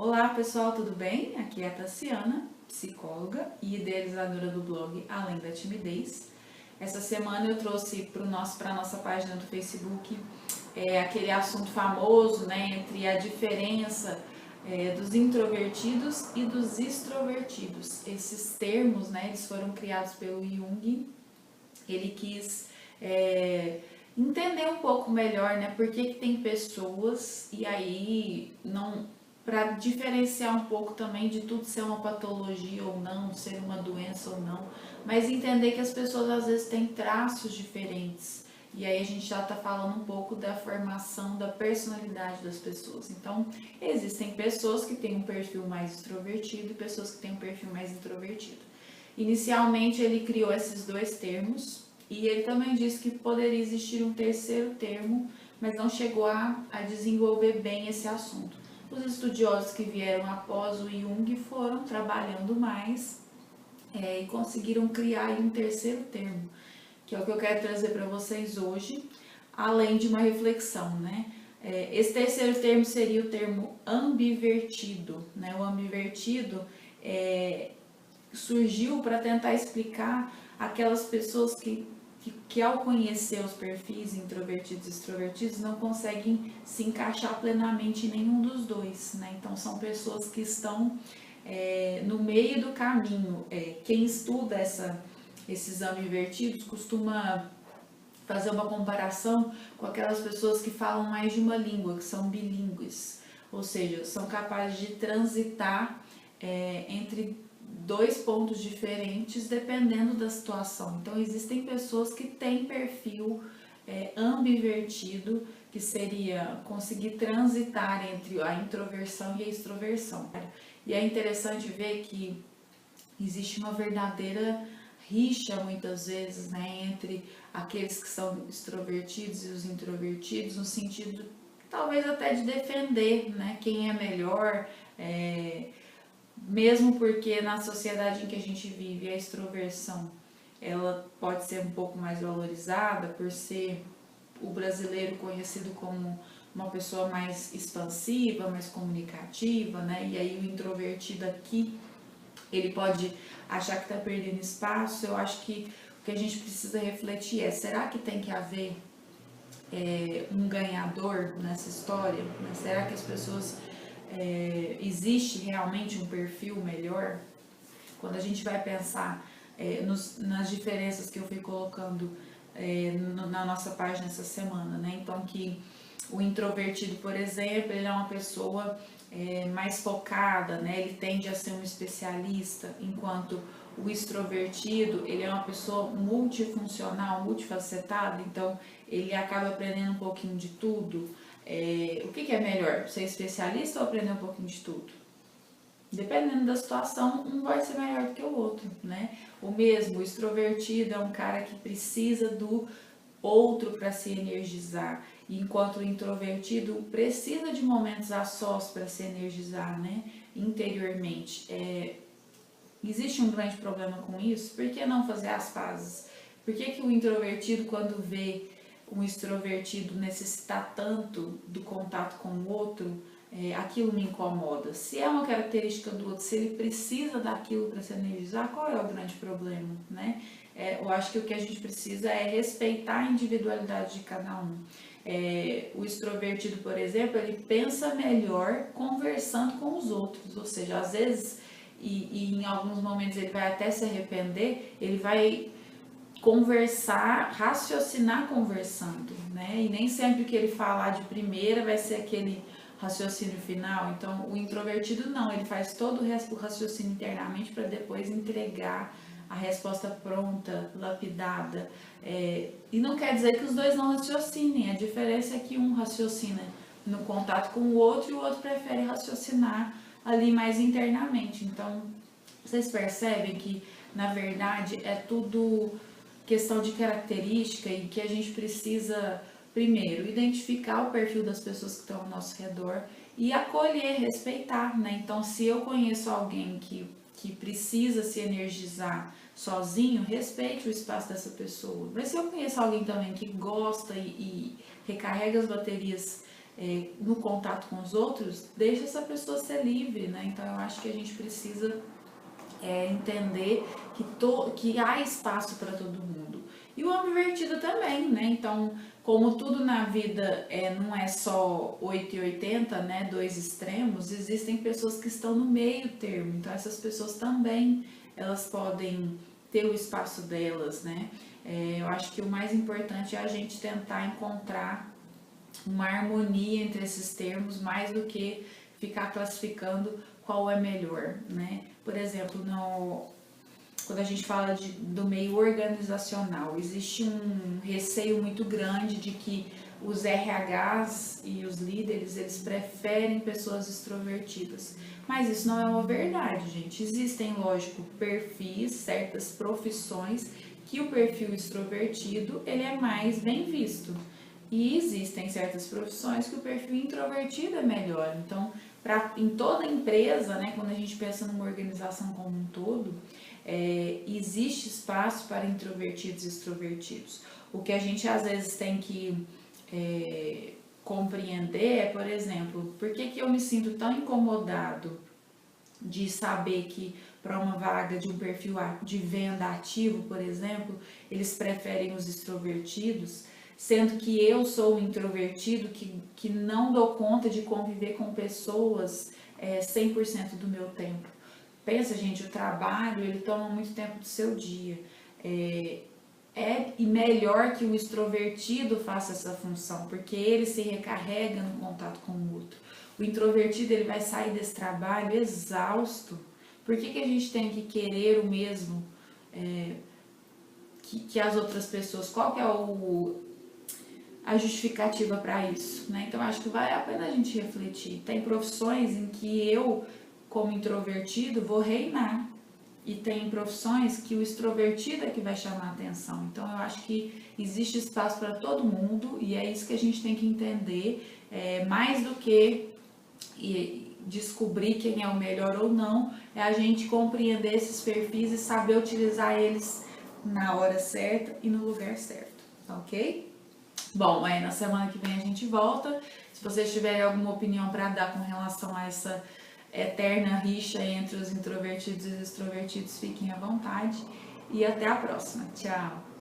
Olá pessoal, tudo bem? Aqui é a Tassiana, psicóloga e idealizadora do blog Além da Timidez. Essa semana eu trouxe para a nossa página do Facebook aquele assunto famoso, né, entre a diferença dos introvertidos e dos extrovertidos. Esses termos, né, eles foram criados pelo Jung. Ele quis entender um pouco melhor, né, por que tem pessoas, e aí não para diferenciar um pouco também de tudo ser uma patologia ou não, ser uma doença ou não, mas entender que as pessoas às vezes têm traços diferentes. E aí a gente já está falando um pouco da formação da personalidade das pessoas. Então, existem pessoas que têm um perfil mais extrovertido e pessoas que têm um perfil mais introvertido. Inicialmente ele criou esses dois termos e ele também disse que poderia existir um terceiro termo, mas não chegou a desenvolver bem esse assunto. Os estudiosos que vieram após o Jung foram trabalhando mais e conseguiram criar um terceiro termo, que é o que eu quero trazer para vocês hoje, além de uma reflexão, né? Esse terceiro termo seria o termo ambivertido, né? O ambivertido surgiu para tentar explicar aquelas pessoas que ao conhecer os perfis introvertidos e extrovertidos não conseguem se encaixar plenamente em nenhum dos dois, né? Então são pessoas que estão no meio do caminho. Quem estuda esses ambivertidos costuma fazer uma comparação com aquelas pessoas que falam mais de uma língua, que são bilíngues, ou seja, são capazes de transitar entre dois pontos diferentes dependendo da situação. Então existem pessoas que têm perfil ambivertido, que seria conseguir transitar entre a introversão e a extroversão. E é interessante ver que existe uma verdadeira rixa muitas vezes, né, entre aqueles que são extrovertidos e os introvertidos, no sentido talvez até de defender, né, quem é melhor, mesmo porque na sociedade em que a gente vive a extroversão ela pode ser um pouco mais valorizada por ser o brasileiro conhecido como uma pessoa mais expansiva, mais comunicativa, né? E aí o introvertido aqui, ele pode achar que está perdendo espaço. Eu acho que o que a gente precisa refletir será que tem que haver um ganhador nessa história? Né? Será que as pessoas existe realmente um perfil melhor? Quando a gente vai pensar nas diferenças que eu fui colocando na nossa página essa semana, né? Então que o introvertido, por exemplo, ele é uma pessoa mais focada, né? Ele tende a ser um especialista, enquanto o extrovertido, ele é uma pessoa multifuncional, multifacetada, então ele acaba aprendendo um pouquinho de tudo. O que é melhor, ser especialista ou aprender um pouquinho de tudo? Dependendo da situação, um vai ser melhor do que o outro, né? O mesmo, o extrovertido é um cara que precisa do outro para se energizar, enquanto o introvertido precisa de momentos a sós para se energizar, né? Interiormente. Existe um grande problema com isso? Por que não fazer as pazes? Por que o introvertido, quando vê um extrovertido necessitar tanto do contato com o outro, aquilo me incomoda? Se é uma característica do outro, se ele precisa daquilo para se energizar, qual é o grande problema, né? Eu acho que o que a gente precisa é respeitar a individualidade de cada um. O extrovertido, por exemplo, ele pensa melhor conversando com os outros, ou seja, às vezes, e em alguns momentos ele vai até se arrepender, ele vai conversar, raciocinar conversando, né? E nem sempre que ele falar de primeira vai ser aquele raciocínio final. Então, o introvertido não, ele faz todo o raciocínio internamente para depois entregar a resposta pronta, lapidada. E não quer dizer que os dois não raciocinem, a diferença é que um raciocina no contato com o outro e o outro prefere raciocinar ali mais internamente. Então, vocês percebem que, na verdade, é tudo questão de característica e que a gente precisa, primeiro, identificar o perfil das pessoas que estão ao nosso redor e acolher, respeitar, né? Então, se eu conheço alguém que precisa se energizar sozinho, respeite o espaço dessa pessoa. Mas se eu conheço alguém também que gosta e recarrega as baterias no contato com os outros, deixa essa pessoa ser livre, né? Então eu acho que a gente precisa entender que há espaço para todo mundo. E o ambivertido também, né? Então, como tudo na vida não é só 8 e 80, né? Dois extremos, existem pessoas que estão no meio termo. Então, essas pessoas também, elas podem ter o espaço delas, né? Eu acho que o mais importante é a gente tentar encontrar uma harmonia entre esses termos, mais do que ficar classificando qual é melhor, né? Por exemplo, quando a gente fala do meio organizacional, existe um receio muito grande de que os RHs e os líderes, eles preferem pessoas extrovertidas. Mas isso não é uma verdade, gente. Existem, lógico, perfis, certas profissões que o perfil extrovertido, ele é mais bem visto. E existem certas profissões que o perfil introvertido é melhor. Então, em toda empresa, né, quando a gente pensa numa organização como um todo, existe espaço para introvertidos e extrovertidos. O que a gente às vezes tem que compreender é, por exemplo, por que eu me sinto tão incomodado de saber que para uma vaga de um perfil de venda ativo, por exemplo, eles preferem os extrovertidos, sendo que eu sou um introvertido que não dou conta de conviver com pessoas 100% do meu tempo. Pensa, gente, o trabalho, ele toma muito tempo do seu dia. E melhor que o extrovertido faça essa função, porque ele se recarrega no contato com o outro. O introvertido, ele vai sair desse trabalho exausto. Por que a gente tem que querer o mesmo que as outras pessoas? Qual que é a justificativa para isso, né? Então acho que vale a pena a gente refletir. Tem profissões em que eu, como introvertido, vou reinar, e tem profissões que o extrovertido é que vai chamar a atenção. Então eu acho que existe espaço para todo mundo, e é isso que a gente tem que entender, mais do que descobrir quem é o melhor ou não, é a gente compreender esses perfis e saber utilizar eles na hora certa e no lugar certo, ok? Bom, na semana que vem a gente volta. Se vocês tiverem alguma opinião para dar com relação a essa eterna rixa entre os introvertidos e os extrovertidos, fiquem à vontade. E até a próxima. Tchau!